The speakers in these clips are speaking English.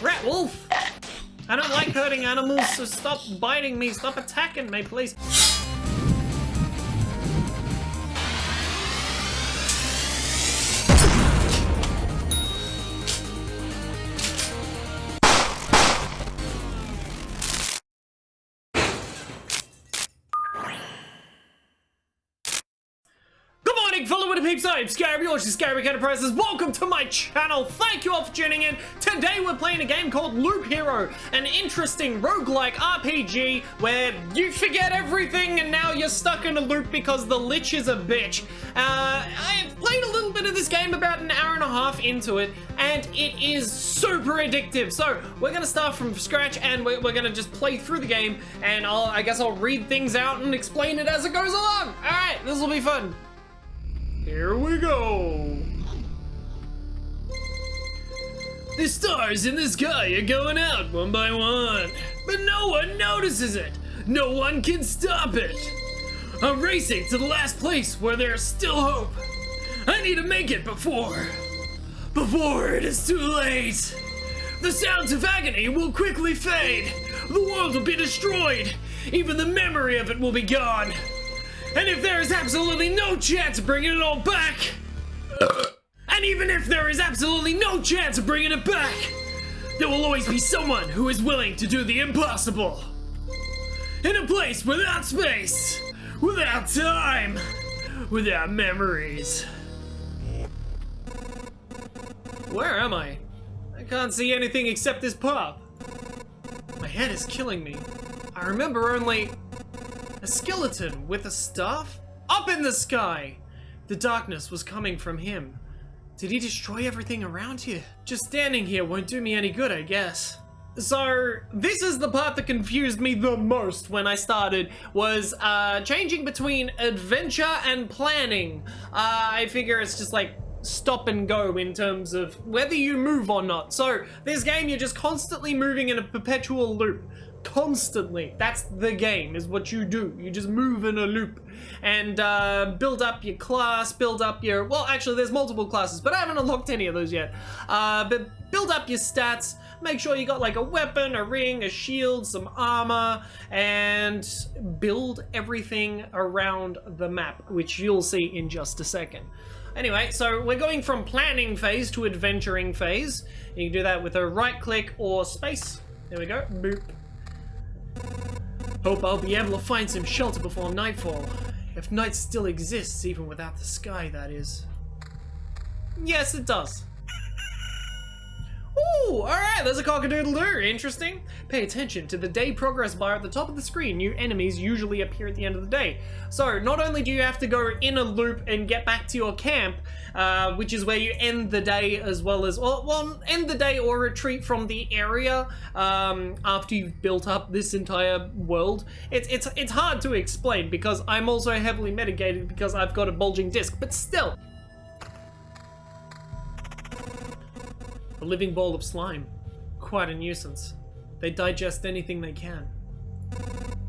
Rat wolf! I don't like hurting animals, so stop biting me, stop attacking me, please. Fellow INTERPEEPS, I'm Scarabic, or Scarabic Enterprises. Welcome to my channel. Thank you all for tuning in. Today we're playing a game called Loop Hero, an interesting roguelike RPG where you forget everything and now you're stuck in a loop because the lich is a bitch. I've played a little bit of this game, about an hour and a half into it, and it is super addictive. So we're gonna start from scratch and we're gonna just play through the game, and I guess I'll read things out and explain it as it goes along. All right, this will be fun. Here we go. The stars in the sky are going out one by one, but no one notices it. No one can stop it. I'm racing to the last place where there's still hope. I need to make it before it is too late. The sounds of agony will quickly fade. The world will be destroyed. Even the memory of it will be gone. And if there is absolutely no chance of bringing it all back, and even if there is absolutely no chance of bringing it back, there will always be someone who is willing to do the impossible. In a place without space, without time, without memories. Where am I? I can't see anything except this pub. My head is killing me. I remember only a skeleton with a staff up in the sky. The darkness was coming from him. Did he destroy everything around here? Just standing here won't do me any good, I guess. So this is the part that confused me the most when I started, was changing between adventure and planning. I figure it's just like stop and go in terms of whether you move or not. So this game, you're just constantly moving in a perpetual loop. Constantly. That's the game, is what you do. You just move in a loop and build up your class, build up your, well, actually there's multiple classes, but I haven't unlocked any of those yet. But build up your stats, make sure you got like a weapon, a ring, a shield, some armor, and build everything around the map, which you'll see in just a second. Anyway, so we're going from planning phase to adventuring phase. You can do that with a right click or space. There we go. Boop. Hope I'll be able to find some shelter before nightfall. If night still exists, even without the sky, that is. Yes, it does. Ooh, alright, there's a cock-a-doodle-doo. Interesting. Pay attention to the day progress bar at the top of the screen. New enemies usually appear at the end of the day. So, not only do you have to go in a loop and get back to your camp, which is where you end the day, as well as, well, end the day or retreat from the area after you've built up this entire world. It's hard to explain because I'm also heavily mitigated because I've got a bulging disc, but still. A living ball of slime. Quite a nuisance. They digest anything they can.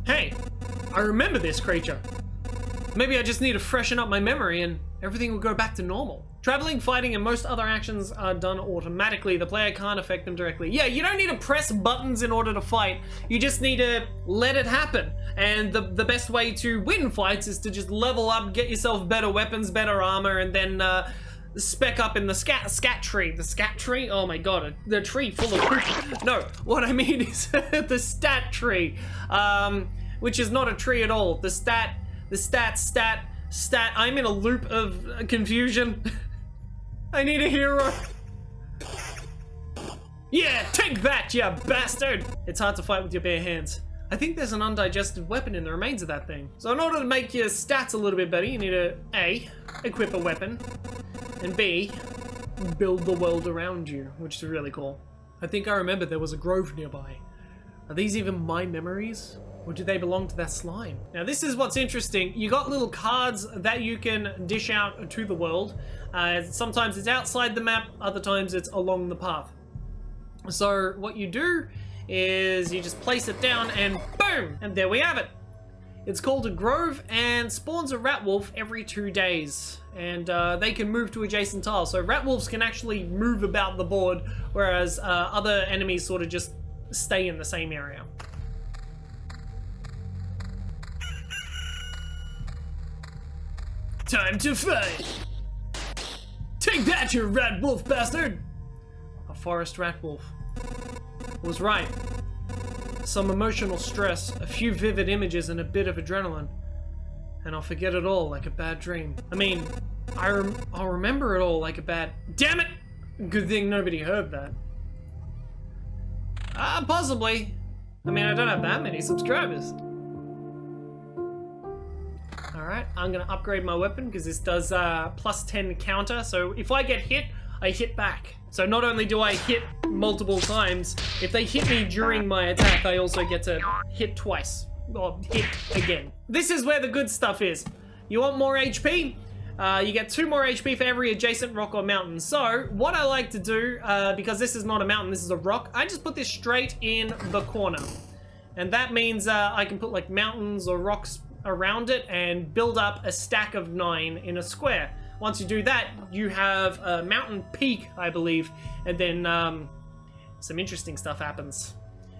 Hey, I remember this creature. Maybe I just need to freshen up my memory and everything will go back to normal. Traveling, fighting, and most other actions are done automatically. The player can't affect them directly. Yeah, you don't need to press buttons in order to fight. You just need to let it happen. And the best way to win fights is to just level up, get yourself better weapons, better armor, and then spec up in the scat tree. The scat tree? Oh my god, the tree full of poop. No, what I mean is the stat tree, which is not a tree at all. The stat. I'm in a loop of confusion. I need a hero. Yeah, take that, you bastard! It's hard to fight with your bare hands. I think there's an undigested weapon in the remains of that thing. So in order to make your stats a little bit better, you need to A, equip a weapon, and B, build the world around you, which is really cool. I think I remember there was a grove nearby. Are these even my memories? Or do they belong to that slime? Now this is what's interesting. You got little cards that you can dish out to the world. Sometimes it's outside the map, other times it's along the path. So what you do is you just place it down and boom! And there we have it. It's called a grove and spawns a rat wolf every 2 days. And they can move to adjacent tiles. So rat wolves can actually move about the board, whereas other enemies sort of just stay in the same area. Time to fight! Take that, you rat wolf bastard! A forest rat wolf. Was right. Some emotional stress, a few vivid images, and a bit of adrenaline. And I'll forget it all like a bad dream. I mean, I'll remember it all like a bad... Damn it! Good thing nobody heard that. Possibly. I mean, I don't have that many subscribers. Alright, I'm gonna upgrade my weapon because this does plus 10 counter. So if I get hit, I hit back. So not only do I hit multiple times, if they hit me during my attack, I also get to hit twice. Or hit again. This is where the good stuff is. You want more HP? You get 2 more HP for every adjacent rock or mountain. So what I like to do, because this is not a mountain, this is a rock, I just put this straight in the corner. And that means I can put like mountains or rocks around it and build up a stack of 9 in a square. Once you do that, you have a mountain peak, I believe, and then some interesting stuff happens.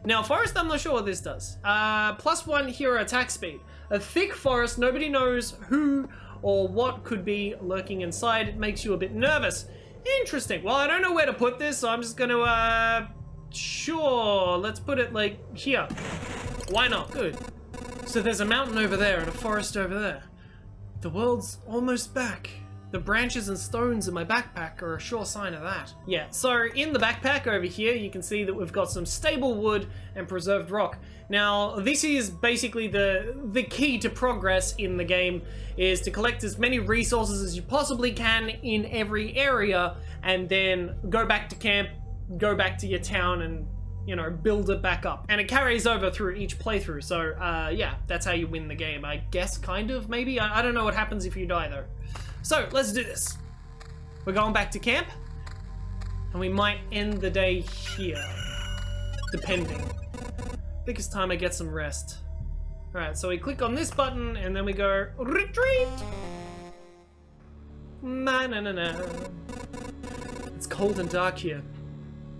Now, forest, I'm not sure what this does. +1 hero attack speed. A thick forest, nobody knows who or what could be lurking inside. It makes you a bit nervous. Interesting. Well, I don't know where to put this, so I'm just gonna, sure, let's put it like here. Why not? Good. So there's a mountain over there and a forest over there. The world's almost back. The branches and stones in my backpack are a sure sign of that. Yeah, so in the backpack over here, you can see that we've got some stable wood and preserved rock. Now, this is basically the key to progress in the game, is to collect as many resources as you possibly can in every area, and then go back to camp, go back to your town, and, you know, build it back up. And it carries over through each playthrough, so yeah, that's how you win the game, I guess, kind of, maybe? I don't know what happens if you die, though. So, let's do this. We're going back to camp, and we might end the day here, depending. I think it's time I get some rest. Alright, so we click on this button, and then we go, retreat! Na-na-na-na. It's cold and dark here.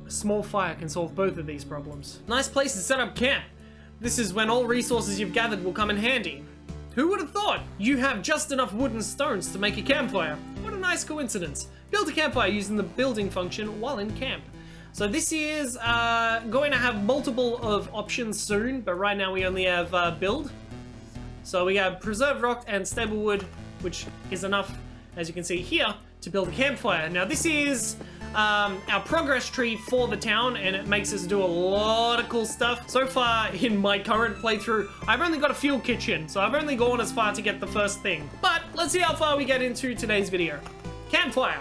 A small fire can solve both of these problems. Nice place to set up camp. This is when all resources you've gathered will come in handy. Who would have thought? You have just enough wood and stones to make a campfire. What a nice coincidence. Build a campfire using the building function while in camp. So this is going to have multiple of options soon, but right now we only have build. So we have preserved rock and stable wood, which is enough, as you can see here, to build a campfire. Now this is our progress tree for the town, and it makes us do a lot of cool stuff. So far in my current playthrough, I've only got a fuel kitchen, so I've only gone as far to get the first thing. But let's see how far we get into today's video. Campfire.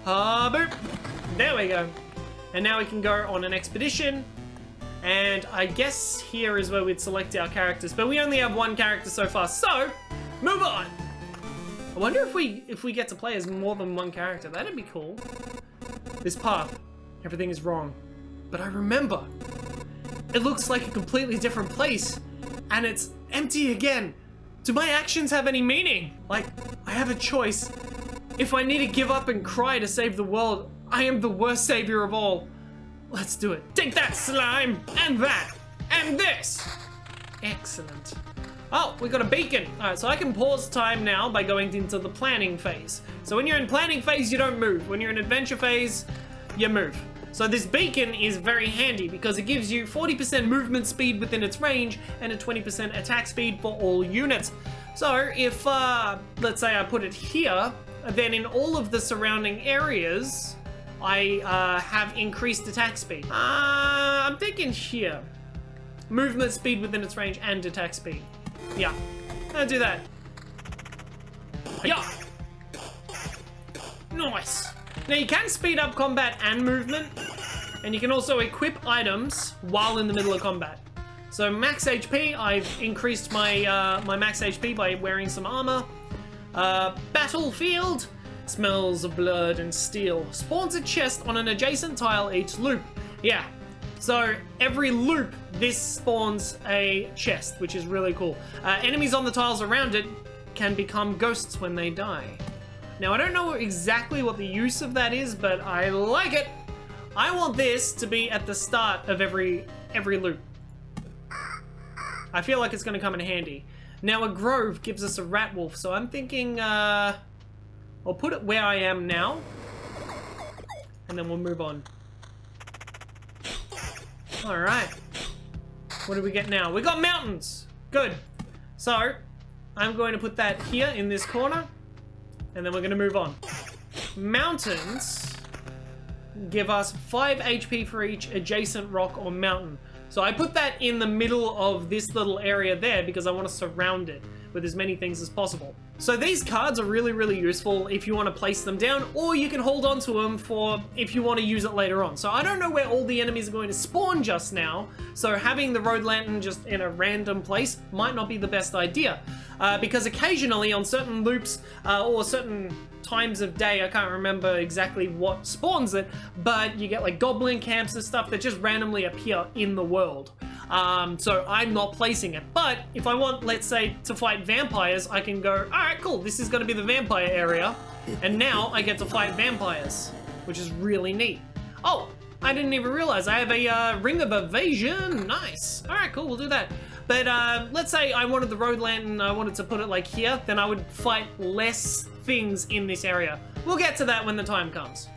Boop. There we go. And now we can go on an expedition. And I guess here is where we'd select our characters, but we only have one character so far, so move on. I wonder if we get to play as more than one character. That'd be cool. This path, everything is wrong. But I remember. It looks like a completely different place. And it's empty again. Do my actions have any meaning? Like, I have a choice. If I need to give up and cry to save the world, I am the worst savior of all. Let's do it. Take that, slime! And that! And this! Excellent. Oh, we got a beacon. Alright, so I can pause time now by going into the planning phase. So when you're in planning phase, you don't move. When you're in adventure phase, you move. So this beacon is very handy because it gives you 40% movement speed within its range and a 20% attack speed for all units. So if, let's say I put it here, then in all of the surrounding areas, I have increased attack speed. I'm thinking here. Movement speed within its range and attack speed. Yeah, I'll do that. Yeah. Nice. Now you can speed up combat and movement, and you can also equip items while in the middle of combat. So max HP, I've increased my my max HP by wearing some armor. Battlefield, smells of blood and steel. Spawns a chest on an adjacent tile each loop. Yeah, So every loop, this spawns a chest, which is really cool. Enemies on the tiles around it can become ghosts when they die. Now, I don't know exactly what the use of that is, but I like it. I want this to be at the start of every loop. I feel like it's going to come in handy. Now, a grove gives us a rat wolf, so I'm thinking I'll put it where I am now, and then we'll move on. All right. What do we get now? We got mountains. Good. So, I'm going to put that here in this corner, and then we're going to move on. Mountains give us 5 HP for each adjacent rock or mountain. So I put that in the middle of this little area there because I want to surround it with as many things as possible. So these cards are really, really useful if you want to place them down, or you can hold on to them for if you want to use it later on. So I don't know where all the enemies are going to spawn just now, so having the road lantern just in a random place might not be the best idea. Because occasionally on certain loops or certain times of day, I can't remember exactly what spawns it, but you get like goblin camps and stuff that just randomly appear in the world. So I'm not placing it, but if I want, let's say, to fight vampires, I can go, all right, cool, this is going to be the vampire area, and now I get to fight vampires, which is really neat. Oh, I didn't even realize I have a ring of evasion. Nice. All right, cool, we'll do that. But let's say I wanted the road lantern, I wanted to put it like here, then I would fight less things in this area. We'll get to that when the time comes.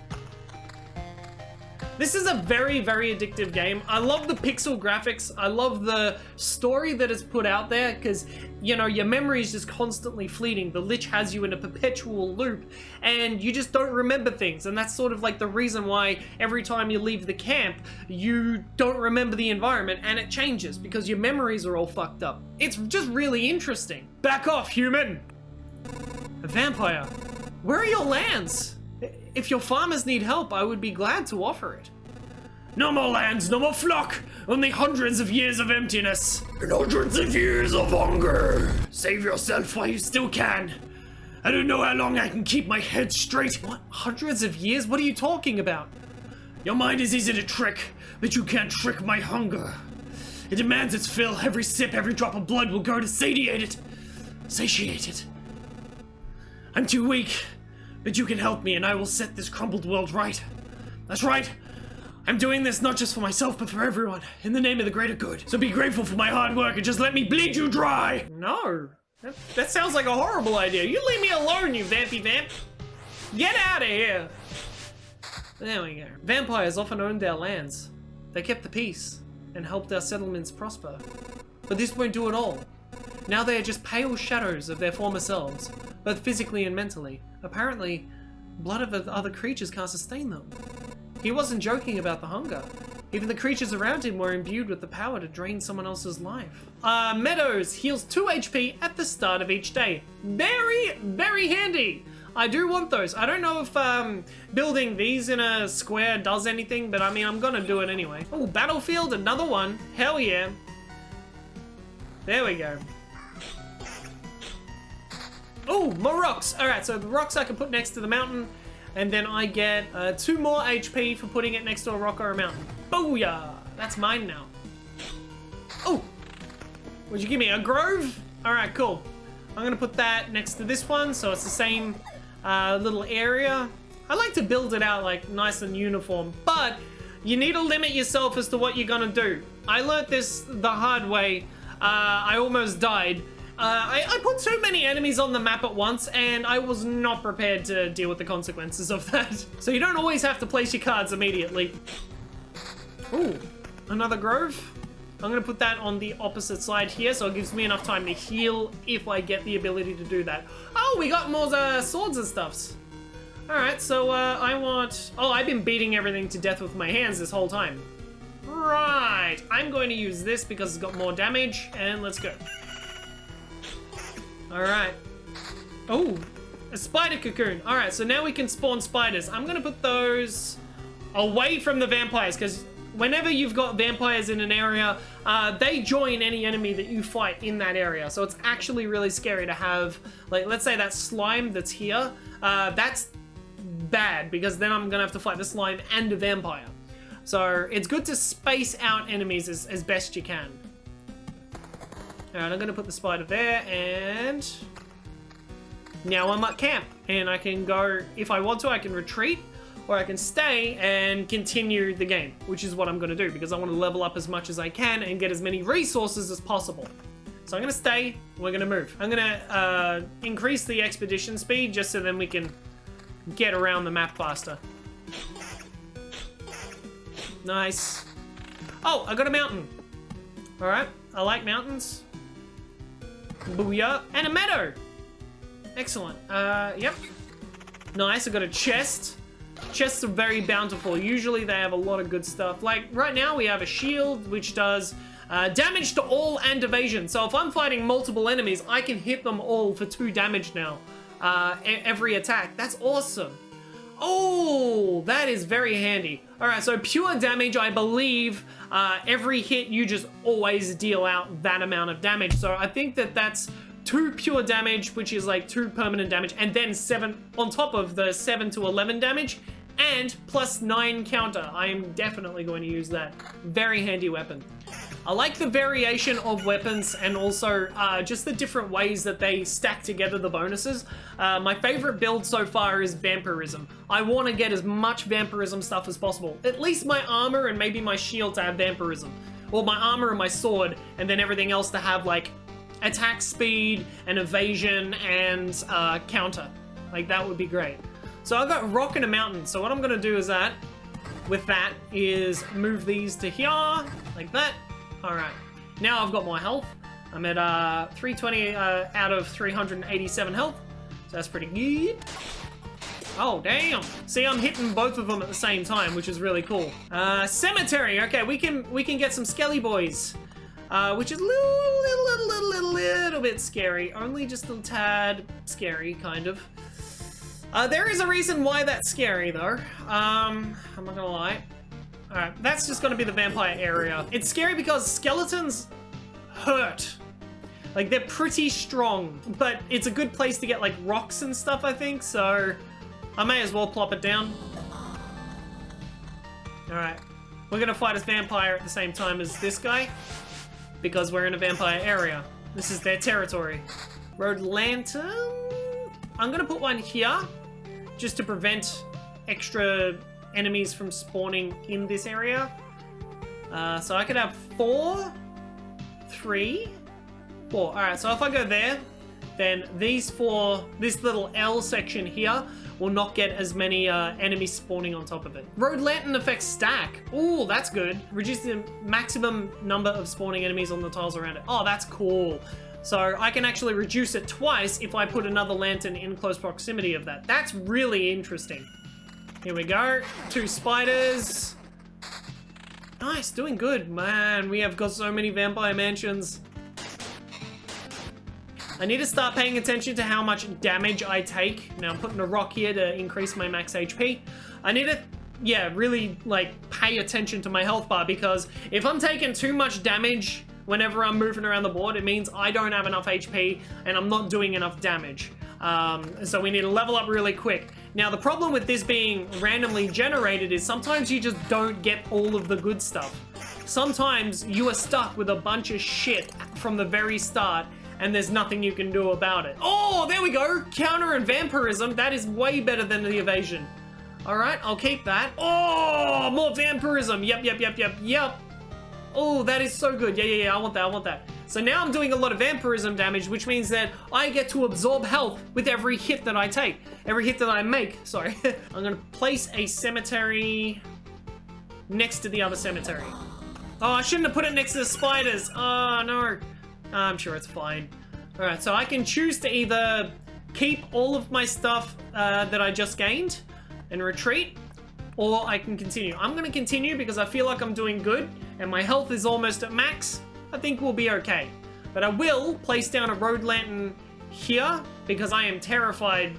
This is a very, very addictive game. I love the pixel graphics. I love the story that is put out there because, you know, your memory is just constantly fleeting. The Lich has you in a perpetual loop and you just don't remember things. And that's sort of like the reason why every time you leave the camp, you don't remember the environment and it changes because your memories are all fucked up. It's just really interesting. Back off, human! A vampire. Where are your lands? If your farmers need help, I would be glad to offer it. No more lands, no more flock, only hundreds of years of emptiness. And hundreds of years of hunger. Save yourself while you still can. I don't know how long I can keep my head straight. What? Hundreds of years? What are you talking about? Your mind is easy to trick, but you can't trick my hunger. It demands its fill. Every sip, every drop of blood will go to satiate it. Satiate it. I'm too weak. But you can help me and I will set this crumbled world right. That's right. I'm doing this not just for myself, but for everyone, in the name of the greater good. So be grateful for my hard work and just let me bleed you dry. No, that sounds like a horrible idea. You leave me alone, you vampy vamp. Get out of here. There we go. Vampires often owned their lands. They kept the peace and helped our settlements prosper. But this won't do it all. Now they are just pale shadows of their former selves, both physically and mentally. Apparently, blood of other creatures can't sustain them. He wasn't joking about the hunger. Even the creatures around him were imbued with the power to drain someone else's life. Meadows heals 2 HP at the start of each day. Very, very handy. I do want those. I don't know if building these in a square does anything, but I mean, I'm gonna do it anyway. Oh, battlefield, another one. Hell yeah. There we go. Oh, more rocks. All right, so the rocks I can put next to the mountain, and then I get 2 more HP for putting it next to a rock or a mountain. Booyah! That's mine now. Oh, what'd you give me? A grove? All right, cool. I'm gonna put that next to this one, so it's the same little area. I like to build it out like nice and uniform, but you need to limit yourself as to what you're gonna do. I learned this the hard way. I almost died. I put too many enemies on the map at once, and I was not prepared to deal with the consequences of that. So you don't always have to place your cards immediately. Ooh, another grove. I'm gonna put that on the opposite side here, so it gives me enough time to heal if I get the ability to do that. Oh, we got more swords and stuffs. All right, so I want... Oh, I've been beating everything to death with my hands this whole time. Right, I'm going to use this because it's got more damage, and let's go. All right. Oh, a spider cocoon. All right, so now we can spawn spiders. I'm gonna put those away from the vampires because whenever you've got vampires in an area, they join any enemy that you fight in that area. So it's actually really scary to have, like, let's say that slime that's here, that's bad because then I'm gonna have to fight the slime and a vampire. So it's good to space out enemies as best you can. Alright, I'm gonna put the spider there, and now I'm at camp. And I can go, if I want to, I can retreat, or I can stay and continue the game, which is what I'm gonna do, because I want to level up as much as I can and get as many resources as possible. So I'm gonna stay, we're gonna move. I'm gonna increase the expedition speed just so then we can get around the map faster. Nice. Oh, I got a mountain. Alright, I like mountains. Booyah. And a meadow. Excellent. Yep. Nice, I got a chest. Chests are very bountiful. Usually they have a lot of good stuff. Like, right now we have a shield, which does damage to all and evasion. So if I'm fighting multiple enemies, I can hit them all for 2 damage now. Every attack. That's awesome. Oh, that is very handy. Alright, so pure damage, I believe, every hit you just always deal out that amount of damage. So I think that that's 2 pure damage, which is like 2 permanent damage, and then 7 on top of the 7 to 11 damage, and plus 9 counter. I am definitely going to use that. Very handy weapon. I like the variation of weapons and also just the different ways that they stack together the bonuses. My favorite build so far is vampirism. I want to get as much vampirism stuff as possible. At least my armor and maybe my shield to have vampirism. Or my armor and my sword, and then everything else to have like attack speed and evasion and counter. Like that would be great. So I've got rock and a mountain. So what I'm going to do is is move these to here, like that. Alright, now I've got more health. I'm at 320 out of 387 health, so that's pretty good. Oh, damn. See, I'm hitting both of them at the same time, which is really cool. Cemetery. Okay, we can get some skelly boys, which is a little bit scary. Only just a tad scary, kind of. There is a reason why that's scary, though. I'm not gonna lie. Alright, that's just gonna be the vampire area. It's scary because skeletons hurt. Like, they're pretty strong, but it's a good place to get, like, rocks and stuff, I think, so I may as well plop it down. Alright, we're gonna fight as vampire at the same time as this guy, because we're in a vampire area. This is their territory. Road lantern? I'm gonna put one here, just to prevent extra enemies from spawning in this area. So I could have 4, 3, 4. Alright, so if I go there, then this little L section here will not get as many enemies spawning on top of it. Road lantern affects stack. Ooh, that's good. Reduce the maximum number of spawning enemies on the tiles around it. Oh, that's cool. So I can actually reduce it twice if I put another lantern in close proximity of that. That's really interesting. Here we go. 2 spiders. Nice, doing good. Man, we have got so many vampire mansions. I need to start paying attention to how much damage I take. Now I'm putting a rock here to increase my max HP. I need to, yeah, really like pay attention to my health bar, because if I'm taking too much damage whenever I'm moving around the board, it means I don't have enough HP and I'm not doing enough damage. So we need to level up really quick. Now the problem with this being randomly generated is sometimes you just don't get all of the good stuff. Sometimes you are stuck with a bunch of shit from the very start and there's nothing you can do about it. Oh, there we go. Counter and vampirism. That is way better than the evasion. All right, I'll keep that. Oh, more vampirism. Yep. Oh, that is so good. Yeah, I want that. So now I'm doing a lot of vampirism damage, which means that I get to absorb health with every hit that I take. Every hit that I make, sorry. I'm gonna place a cemetery next to the other cemetery. Oh, I shouldn't have put it next to the spiders. Oh, no. I'm sure it's fine. All right, so I can choose to either keep all of my stuff that I just gained and retreat, or I can continue. I'm gonna continue because I feel like I'm doing good and my health is almost at max. I think we'll be okay. But I will place down a road lantern here because I am terrified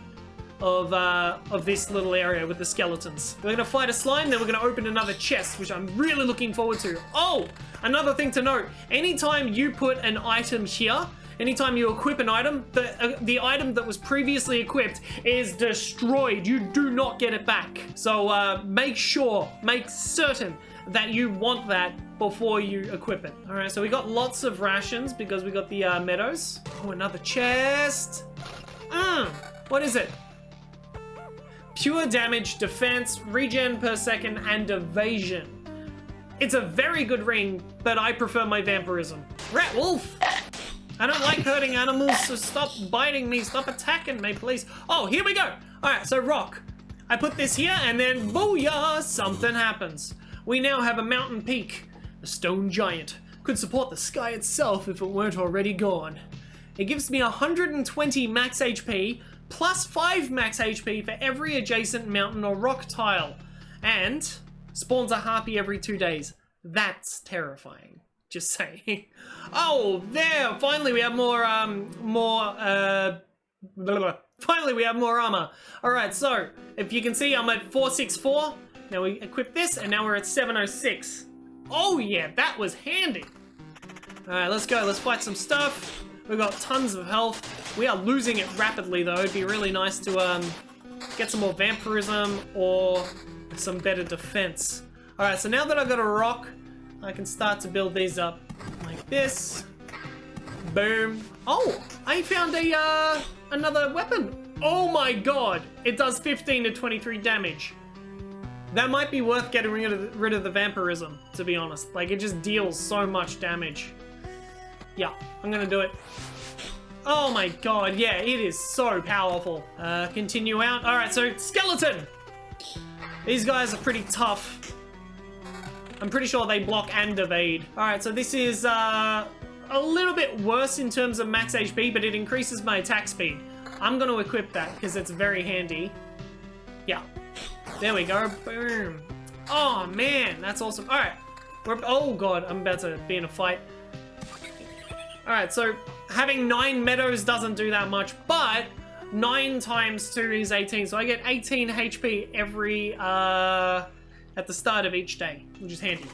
of this little area with the skeletons. We're gonna fight a slime, then we're gonna open another chest, which I'm really looking forward to. Oh, another thing to note, anytime you put an item here, anytime you equip an item, the item that was previously equipped is destroyed. You do not get it back. So make certain that you want that before you equip it. Alright, so we got lots of rations because we got the meadows. Oh, another chest. What is it? Pure damage, defense, regen per second, and evasion. It's a very good ring, but I prefer my vampirism. Rat wolf! I don't like hurting animals, so stop biting me, stop attacking me, please. Oh, here we go. Alright, so rock. I put this here, and then booyah, something happens. We now have a mountain peak. A stone giant. Could support the sky itself if it weren't already gone. It gives me 120 max HP, plus 5 max HP for every adjacent mountain or rock tile. And spawns a harpy every 2 days. That's terrifying. Just saying. Oh, there! Finally we have finally we have more armor. Alright, so, if you can see, I'm at 464. Now we equip this, and now we're at 706. Oh yeah, that was handy. Alright, let's go. Let's fight some stuff. We've got tons of health. We are losing it rapidly, though. It'd be really nice to get some more vampirism or some better defense. Alright, so now that I've got a rock, I can start to build these up like this. Boom. Oh, I found a another weapon. Oh my god, it does 15 to 23 damage. That might be worth getting rid of the vampirism, to be honest. Like, it just deals so much damage. Yeah, I'm gonna do it. Oh my god, yeah, it is so powerful. Continue out. Alright, so skeleton. These guys are pretty tough. I'm pretty sure they block and evade. Alright, so this is a little bit worse in terms of max HP, but it increases my attack speed. I'm going to equip that because it's very handy. Yeah. There we go. Boom. Oh, man. That's awesome. Alright. Oh, God. I'm about to be in a fight. Alright, so having 9 meadows doesn't do that much, but 9 times 2 is 18. So I get 18 HP every, at the start of each day, which is handy.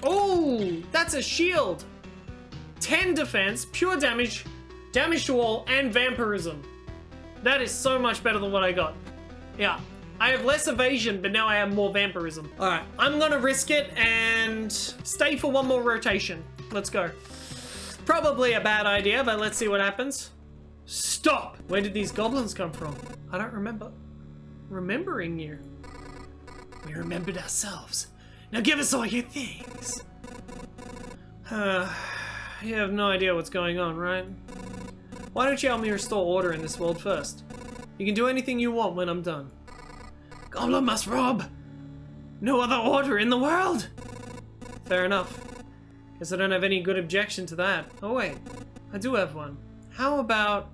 Oh, that's a shield. 10 defense, pure damage, damage to all, and vampirism. That is so much better than what I got. Yeah, I have less evasion, but now I have more vampirism. All right, I'm gonna risk it and stay for one more rotation. Let's go. Probably a bad idea, but let's see what happens. Stop! Where did these goblins come from? I don't remember remembering you. We remembered ourselves. Now give us all your things. You have no idea what's going on, right? Why don't you help me restore order in this world first? You can do anything you want when I'm done. Goblin must rob! No other order in the world! Fair enough. Guess I don't have any good objection to that. Oh wait, I do have one. How about...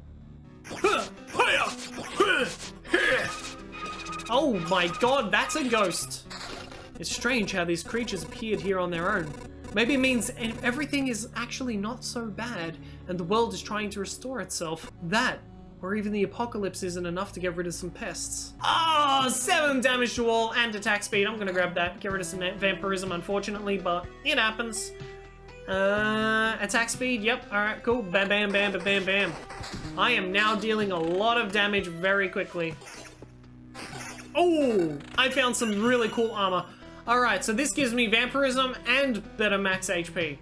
Oh my god, that's a ghost! It's strange how these creatures appeared here on their own. Maybe it means everything is actually not so bad, and the world is trying to restore itself. That, or even the apocalypse isn't enough to get rid of some pests. Oh, 7 damage to all and attack speed. I'm gonna grab that. Get rid of some vampirism, unfortunately, but it happens. Attack speed, yep, alright, cool. Bam, bam, bam, bam, bam, bam. I am now dealing a lot of damage very quickly. Oh, I found some really cool armor. Alright, so this gives me vampirism and better max HP.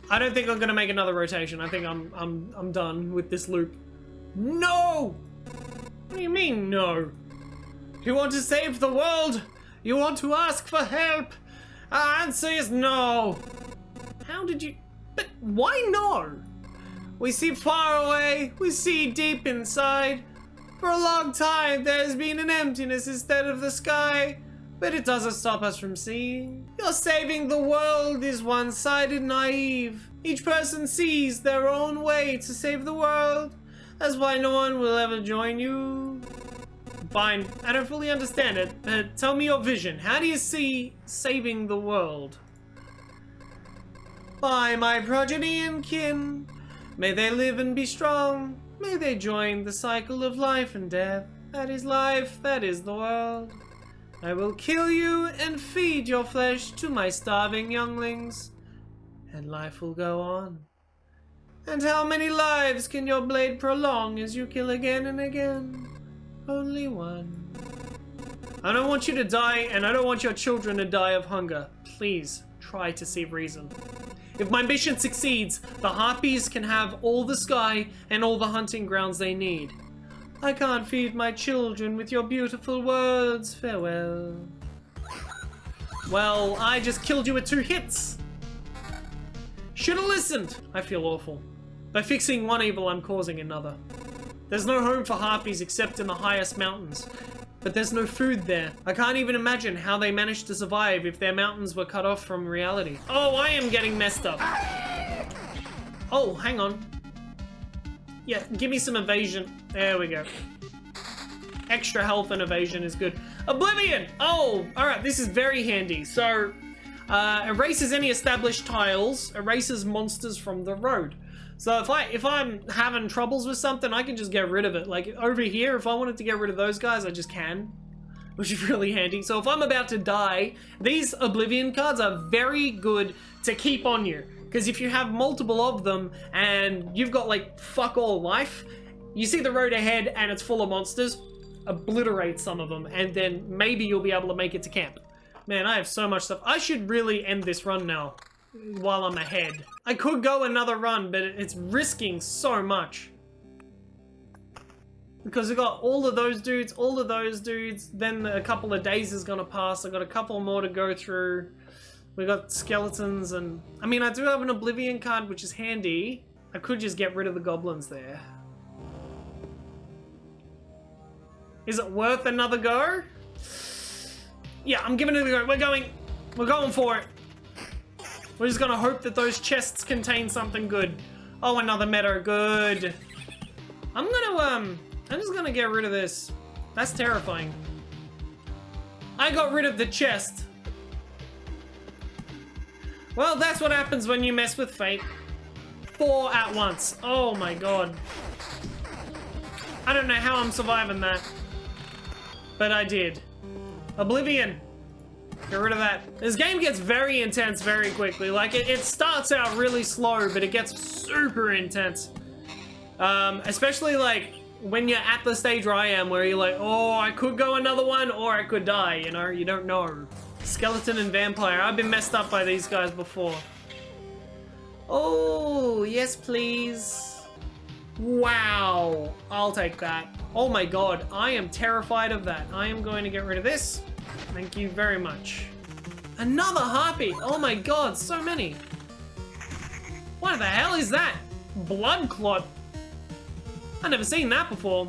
I don't think I'm gonna make another rotation. I think I'm done with this loop. No! What do you mean, no? You want to save the world? You want to ask for help? Our answer is no. How did you... But why no? We see far away. We see deep inside. For a long time, there's been an emptiness instead of the sky. But it doesn't stop us from seeing. Your saving the world is one-sided naive. Each person sees their own way to save the world. That's why no one will ever join you. Fine, I don't fully understand it, but tell me your vision. How do you see saving the world? By my progeny and kin, may they live and be strong. May they join the cycle of life and death. That is life, that is the world. I will kill you and feed your flesh to my starving younglings, and life will go on. And how many lives can your blade prolong as you kill again and again? Only one. I don't want you to die, and I don't want your children to die of hunger. Please, try to see reason. If my mission succeeds, the Harpies can have all the sky and all the hunting grounds they need. I can't feed my children with your beautiful words. Farewell. Well, I just killed you with 2 hits. Should've listened. I feel awful. By fixing one evil, I'm causing another. There's no home for Harpies except in the highest mountains. But there's no food there. I can't even imagine how they managed to survive if their mountains were cut off from reality. Oh, I am getting messed up. Oh, hang on. Yeah, give me some evasion. There we go. Extra health and evasion is good. Oblivion! Oh, alright, this is very handy. So, erases any established tiles, erases monsters from the road. So if I'm having troubles with something, I can just get rid of it. Like over here, if I wanted to get rid of those guys, I just can, which is really handy. So if I'm about to die, these Oblivion cards are very good to keep on you. Because if you have multiple of them and you've got like fuck all life, you see the road ahead and it's full of monsters, obliterate some of them and then maybe you'll be able to make it to camp. Man, I have so much stuff. I should really end this run now while I'm ahead. I could go another run, but it's risking so much. Because we got all of those dudes, then a couple of days is gonna pass. I got a couple more to go through. We got skeletons and... I mean, I do have an Oblivion card, which is handy. I could just get rid of the goblins there. Is it worth another go? Yeah, I'm giving it a go. We're going for it. We're just gonna hope that those chests contain something good. Oh, another meta, good. I'm just gonna get rid of this. That's terrifying. I got rid of the chest. Well, that's what happens when you mess with fate. 4 at once. Oh my god. I don't know how I'm surviving that. But I did. Oblivion. Get rid of that. This game gets very intense very quickly. Like, it starts out really slow, but it gets super intense. Especially, like, when you're at the stage where I am, where you're like, oh, I could go another one, or I could die, you know? You don't know. Skeleton and vampire. I've been messed up by these guys before. Oh, yes, please. Wow. I'll take that. Oh my god, I am terrified of that. I am going to get rid of this. Thank you very much. Another harpy! Oh my god, so many! What the hell is that? Blood clot. I've never seen that before.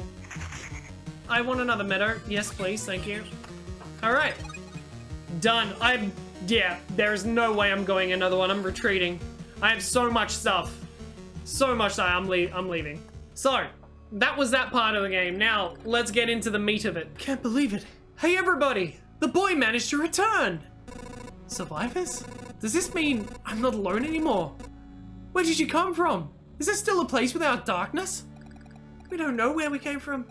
I want another meadow. Yes, please, thank you. Alright. Done. Yeah, there's no way I'm going another one. I'm retreating. I have so much stuff. So much stuff. I'm leaving. So, that was that part of the game. Now, let's get into the meat of it. Can't believe it. Hey everybody! The boy managed to return! Survivors? Does this mean I'm not alone anymore? Where did you come from? Is there still a place without darkness? We don't know where we came from.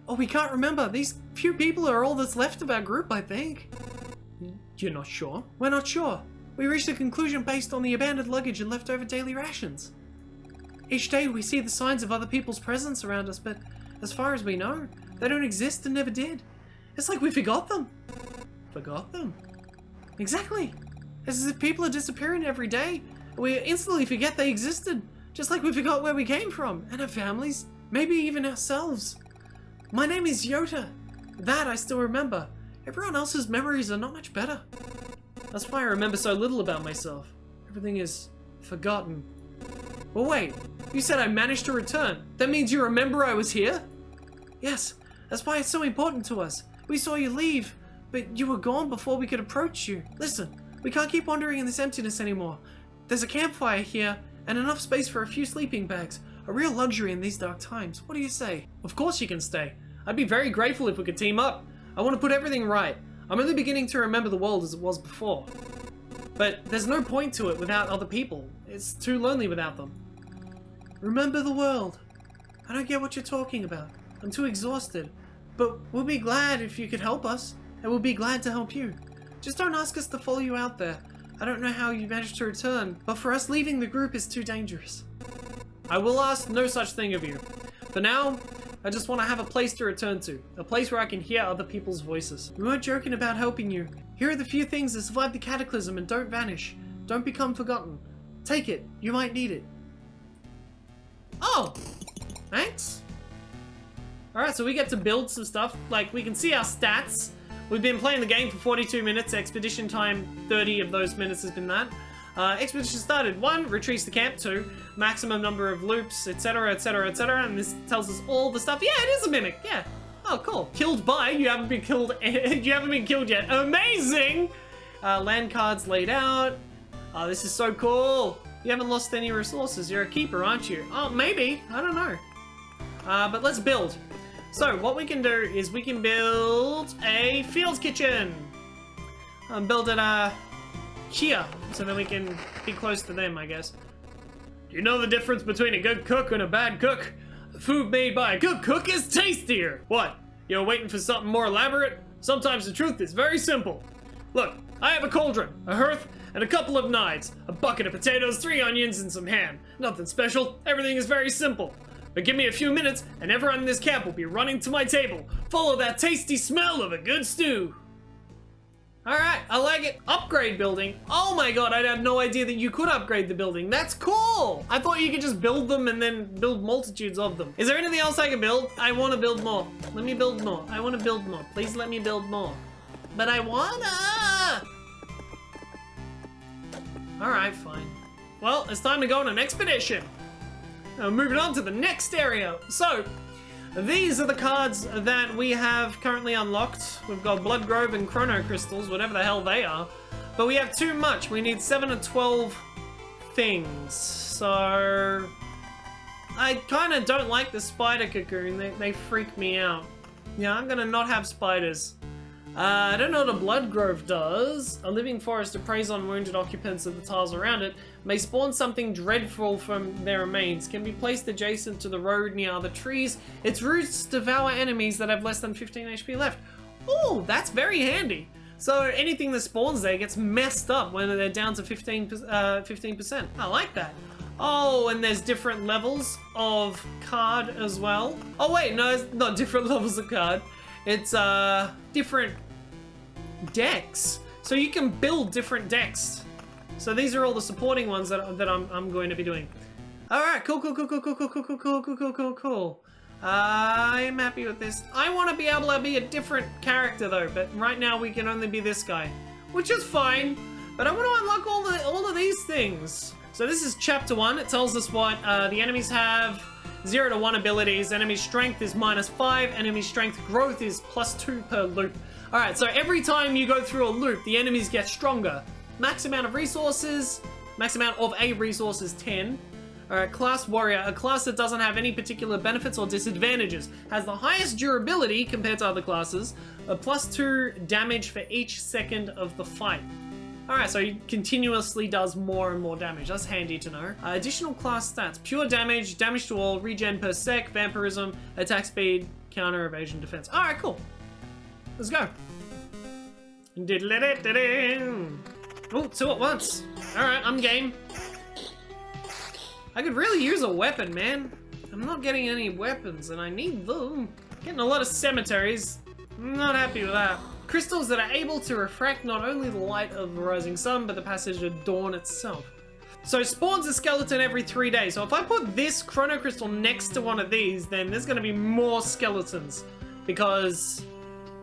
We can't remember. These few people are all that's left of our group, I think. You're not sure? We're not sure. We reached a conclusion based on the abandoned luggage and leftover daily rations. Each day we see the signs of other people's presence around us, but as far as we know, they don't exist and never did. It's like we forgot them. Forgot them? Exactly. It's as if people are disappearing every day. We instantly forget they existed, just like we forgot where we came from, and our families, maybe even ourselves. My name is Yota. That I still remember. Everyone else's memories are not much better. That's why I remember so little about myself. Everything is forgotten. Well, wait. You said I managed to return. That means you remember I was here? Yes. That's why it's so important to us. We saw you leave, but you were gone before we could approach you. Listen, we can't keep wandering in this emptiness anymore. There's a campfire here, and enough space for a few sleeping bags. A real luxury in these dark times. What do you say? Of course you can stay. I'd be very grateful if we could team up. I want to put everything right. I'm only beginning to remember the world as it was before. But there's no point to it without other people. It's too lonely without them. Remember the world. I don't get what you're talking about. I'm too exhausted. But we'll be glad if you could help us, and we'll be glad to help you. Just don't ask us to follow you out there. I don't know how you managed to return, but for us leaving the group is too dangerous. I will ask no such thing of you. For now, I just want to have a place to return to. A place where I can hear other people's voices. We weren't joking about helping you. Here are the few things that survive the cataclysm and don't vanish. Don't become forgotten. Take it. You might need it. Oh! Thanks. Alright, so we get to build some stuff. Like, we can see our stats. We've been playing the game for 42 minutes. Expedition time, 30 of those minutes has been that. Expedition started. 1, retrieves the camp. 2, maximum number of loops, etc, etc, etc. And this tells us all the stuff. Yeah, it is a mimic. Yeah. Oh, cool. Killed by. You haven't been killed. You haven't been killed yet. Amazing! Land cards laid out. Oh, this is so cool. You haven't lost any resources. You're a keeper, aren't you? Oh, maybe. I don't know. But let's build. So, what we can do is we can build a field kitchen. Build it, here, so that we can be close to them, I guess. Do you know the difference between a good cook and a bad cook? The food made by a good cook is tastier. What? You're waiting for something more elaborate? Sometimes the truth is very simple. Look, I have a cauldron, a hearth, and a couple of knives, a bucket of potatoes, 3 onions, and some ham. Nothing special, everything is very simple. But give me a few minutes, and everyone in this camp will be running to my table. Follow that tasty smell of a good stew. Alright, I like it. Upgrade building. Oh my god, I had no idea that you could upgrade the building. That's cool! I thought you could just build them and then build multitudes of them. Is there anything else I can build? I want to build more. Let me build more. I want to build more. Please let me build more. But I wanna! Alright, fine. Well, it's time to go on an expedition. Now, moving on to the next area. So, these are the cards that we have currently unlocked. We've got Blood Grove and Chrono Crystals, whatever the hell they are. But we have too much. We need 7 to 12 things. So, I kind of don't like the spider cocoon. They freak me out. Yeah, I'm gonna not have spiders. I don't know what a Blood Grove does. A living forest that preys on wounded occupants of the tiles around it may spawn something dreadful from their remains. Can be placed adjacent to the road near other trees. Its roots devour enemies that have less than 15 HP left. Oh, that's very handy. So anything that spawns there gets messed up when they're down to 15%. I like that. Oh, and there's different levels of card as well. Oh wait, no, it's not different levels of card. It's different decks. So you can build different decks. So these are all the supporting ones that I'm going to be doing. Alright, cool. I'm happy with this. I want to be able to be a different character though, but right now we can only be this guy. Which is fine, but I want to unlock all of these things. So this is chapter 1. It tells us what the enemies have. 0 to 1 abilities. Enemy strength is -5. Enemy strength growth is +2 per loop. Alright, so every time you go through a loop, the enemies get stronger. Max amount of resources. Max amount of a resource is 10. Alright, class warrior. A class that doesn't have any particular benefits or disadvantages. Has the highest durability compared to other classes. A +2 damage for each second of the fight. Alright, so he continuously does more and more damage. That's handy to know. Additional class stats. Pure damage, damage to all, regen per sec, vampirism, attack speed, counter, evasion, defense. Alright, cool. Let's go. Oh, 2 at once. Alright, I'm game. I could really use a weapon, man. I'm not getting any weapons, and I need them. Getting a lot of cemeteries. I'm not happy with that. Crystals that are able to refract not only the light of the rising sun, but the passage of dawn itself. So spawns a skeleton every 3 days. So if I put this chrono crystal next to one of these, then there's going to be more skeletons. Because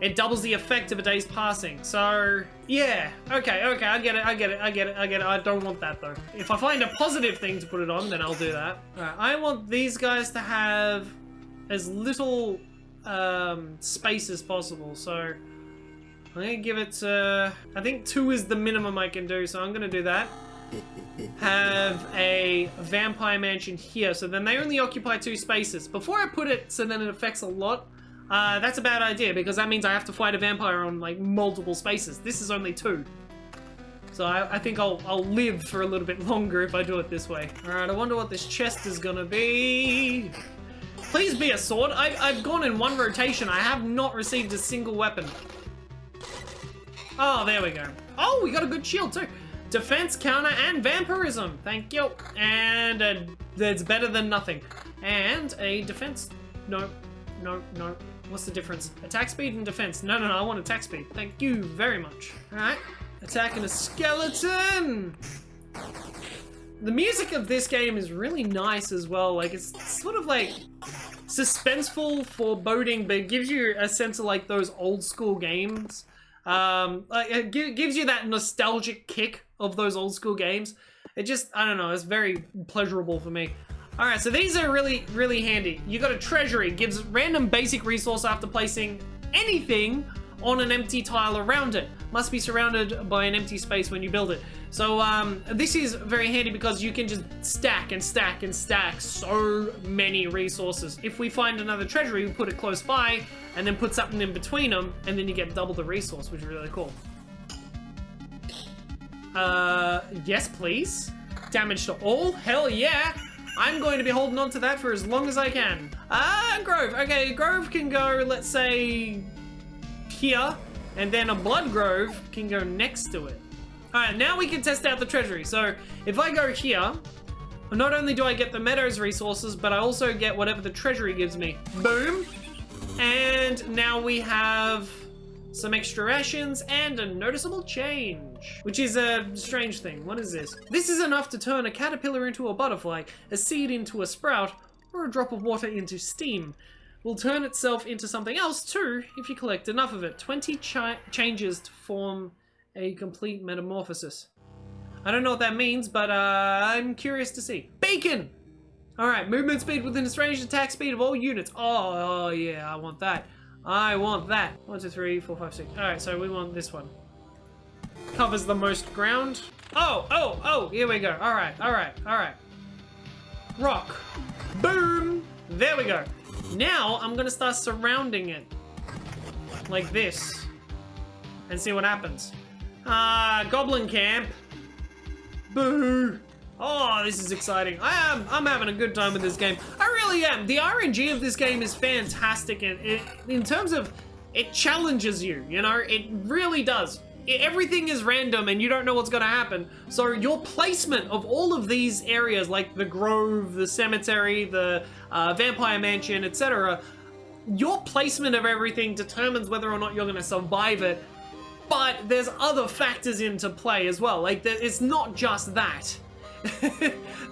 it doubles the effect of a day's passing. So, yeah. Okay, I get it. I don't want that, though. If I find a positive thing to put it on, then I'll do that. Alright, I want these guys to have as little space as possible. So I'm gonna give it I think 2 is the minimum I can do, so I'm gonna do that. Have a vampire mansion here, so then they only occupy 2 spaces. Before I put it so then it affects a lot, that's a bad idea, because that means I have to fight a vampire on like multiple spaces. This is only 2. So I think I'll live for a little bit longer if I do it this way. Alright, I wonder what this chest is gonna be. Please be a sword. I've gone in 1 rotation. I have not received a single weapon. Oh, there we go. Oh, we got a good shield too. Defense, counter, and vampirism. Thank you. And that's better than nothing. And a defense. No. no, no. What's the difference? Attack speed and defense. No, no, no, I want attack speed. Thank you very much. Alright. Attacking a skeleton! The music of this game is really nice as well. Like, it's sort of like suspenseful, foreboding, but it gives you a sense of like those old school games. Like it gives you that nostalgic kick of those old school games. It just, I don't know, it's very pleasurable for me. Alright, so these are really, really handy. You got a treasury, gives random basic resource after placing anything on an empty tile around it. Must be surrounded by an empty space when you build it. So this is very handy because you can just stack and stack and stack so many resources. If we find another treasury, we put it close by and then put something in between them, and then you get double the resource, which is really cool. Yes, please. Damage to all? Hell yeah! I'm going to be holding on to that for as long as I can. Grove. Okay, Grove can go, let's say, here, and then a Blood Grove can go next to it. Alright, now we can test out the treasury. So, if I go here, not only do I get the Meadows resources, but I also get whatever the treasury gives me. Boom! And now we have some extra rations and a noticeable change, which is a strange thing. What is this? This is enough to turn a caterpillar into a butterfly, a seed into a sprout, or a drop of water into steam. Will turn itself into something else too if you collect enough of it. 20 changes to form a complete metamorphosis. I don't know what that means, but I'm curious to see. Bacon! Alright, movement speed within its range, attack speed of all units. Oh yeah, I want that. I want that. 1, 2, 3, 4, 5, 6. Alright, so we want this one. Covers the most ground. Oh, here we go. Alright. Rock. Boom! There we go. Now, I'm gonna start surrounding it. Like this. And see what happens. Goblin camp. Boo! Oh, this is exciting. I'm having a good time with this game. I really am. The RNG of this game is fantastic, and in terms of, it challenges you, you know? It really does. Everything is random and you don't know what's gonna happen. So your placement of all of these areas, like the Grove, the Cemetery, the Vampire Mansion, etc., your placement of everything determines whether or not you're gonna survive it. But there's other factors into play as well. Like, it's not just that.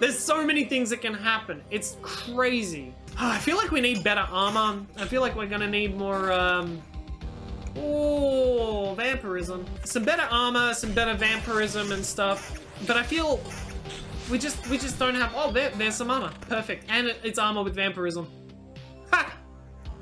There's so many things that can happen. It's crazy. I feel like we need better armor. I feel like we're gonna need more, oh, vampirism. Some better armor, some better vampirism and stuff. But I feel we just don't have, oh, there's some armor. Perfect. And it's armor with vampirism. Ha!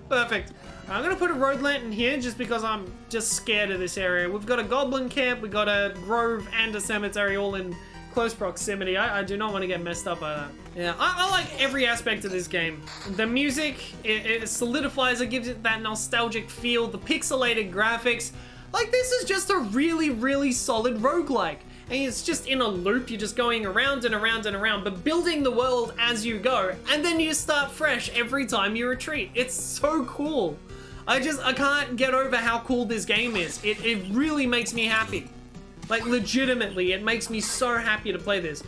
Perfect. I'm gonna put a road lantern here just because I'm just scared of this area. We've got a goblin camp, we've got a grove and a cemetery all in close proximity. I do not want to get messed up by that. Yeah, I like every aspect of this game. The music, it solidifies, it gives it that nostalgic feel, the pixelated graphics. Like, this is just a really, really solid roguelike. And it's just in a loop, you're just going around and around and around, but building the world as you go, and then you start fresh every time you retreat. It's so cool. I can't get over how cool this game is. It really makes me happy. Like, legitimately, it makes me so happy to play this.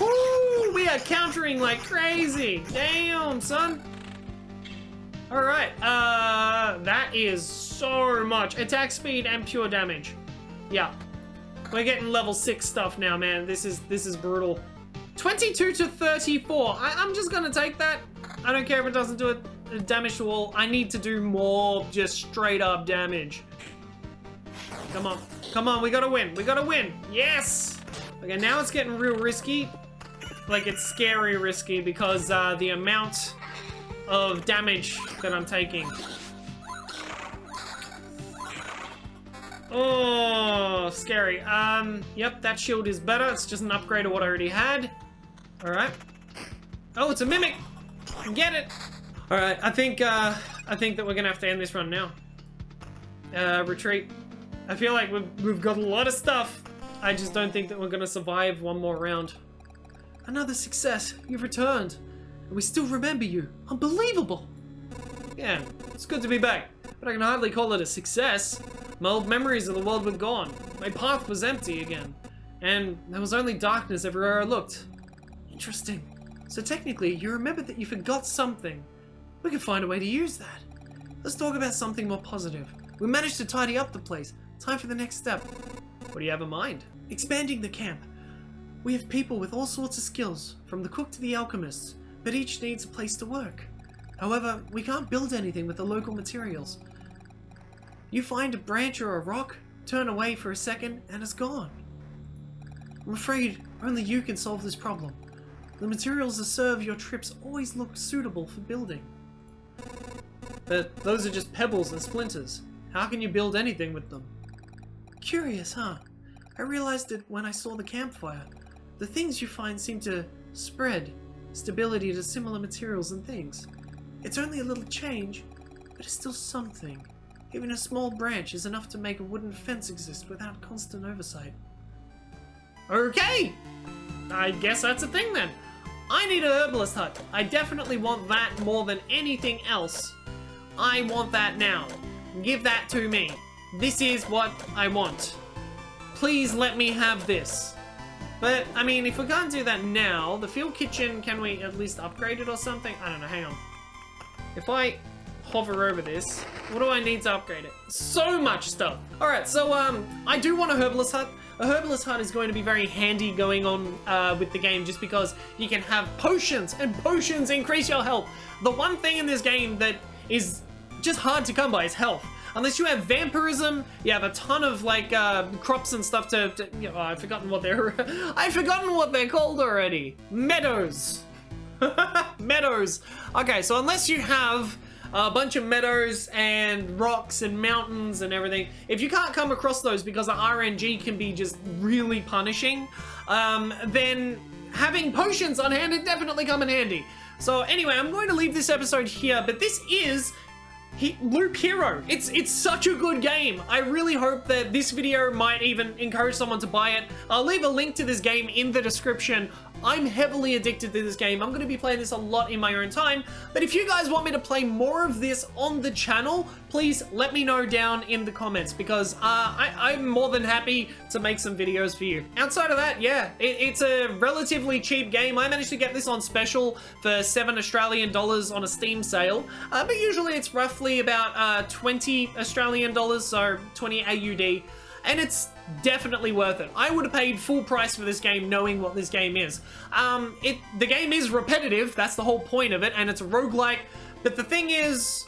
Woo! We are countering like crazy. Damn, son. Alright, that is so much. Attack speed and pure damage. Yeah. We're getting level 6 stuff now, man. This is brutal. 22 to 34. I'm just gonna take that. I don't care if it doesn't do it damage to all. I need to do more just straight up damage. Come on. Come on, we gotta win. We gotta win. Yes! Okay, now it's getting real risky. Like, it's scary risky because the amount of damage that I'm taking. Oh, scary. Yep, that shield is better. It's just an upgrade of what I already had. Alright. Oh, it's a mimic! Get it! Alright, I think that we're gonna have to end this run now. Retreat. I feel like we've got a lot of stuff. I just don't think that we're gonna survive one more round. Another success. You've returned. And we still remember you. Unbelievable! Yeah, it's good to be back. But I can hardly call it a success. My old memories of the world were gone. My path was empty again. And there was only darkness everywhere I looked. Interesting. So technically, you remember that you forgot something. We can find a way to use that. Let's talk about something more positive. We managed to tidy up the place. Time for the next step. What do you have in mind? Expanding the camp. We have people with all sorts of skills, from the cook to the alchemists, but each needs a place to work. However, we can't build anything with the local materials. You find a branch or a rock, turn away for a second, and it's gone. I'm afraid only you can solve this problem. The materials that serve your trips always look suitable for building. But those are just pebbles and splinters. How can you build anything with them? Curious, huh? I realized it when I saw the campfire. The things you find seem to spread stability to similar materials and things. It's only a little change, but it's still something. Even a small branch is enough to make a wooden fence exist without constant oversight. Okay! I guess that's a thing then. I need a herbalist hut. I definitely want that more than anything else. I want that now. Give that to me. This is what I want. Please let me have this. But, I mean, if we can't do that now, the field kitchen, can we at least upgrade it or something? I don't know, hang on. If I hover over this, what do I need to upgrade it? So much stuff. Alright, so, I do want a herbalist hut. A herbalist hut is going to be very handy going on with the game just because you can have potions, and potions increase your health. The one thing in this game that is just hard to come by is health. Unless you have vampirism, you have a ton of like crops and stuff to you know, I've forgotten what they're called already. Meadows. Meadows. Okay, so unless you have a bunch of meadows and rocks and mountains and everything, if you can't come across those because the RNG can be just really punishing, then having potions on hand would definitely come in handy. So anyway, I'm going to leave this episode here, but this is Loop Hero. It's such a good game. I really hope that this video might even encourage someone to buy it. I'll leave a link to this game in the description. I'm heavily addicted to this game. I'm going to be playing this a lot in my own time. But if you guys want me to play more of this on the channel, please let me know down in the comments because I'm more than happy to make some videos for you. Outside of that, yeah, it's a relatively cheap game. I managed to get this on special for $7 Australian on a Steam sale. But usually it's roughly about 20 Australian dollars, so 20 AUD. And it's definitely worth it. I would have paid full price for this game knowing what this game is. The game is repetitive, that's the whole point of it, and it's a roguelike, but the thing is,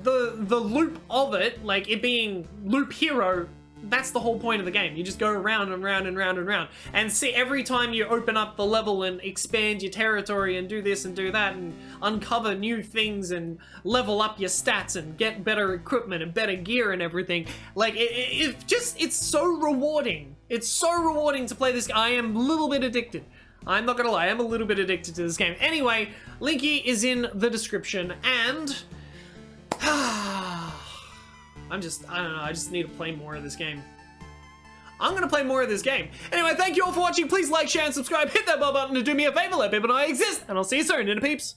the loop of it, like it being Loop Hero, that's the whole point of the game. You just go around and round and round and round. And see, every time you open up the level and expand your territory and do this and do that and uncover new things and level up your stats and get better equipment and better gear and everything, like it's so rewarding. It's so rewarding to play this. I am a little bit addicted. I'm not gonna lie, I'm a little bit addicted to this game. Anyway, Linky is in the description and I don't know, I just need to play more of this game. I'm gonna play more of this game. Anyway, thank you all for watching. Please like, share, and subscribe. Hit that bell button to do me a favor. Let people know I exist. And I'll see you soon, INTERPEEPS.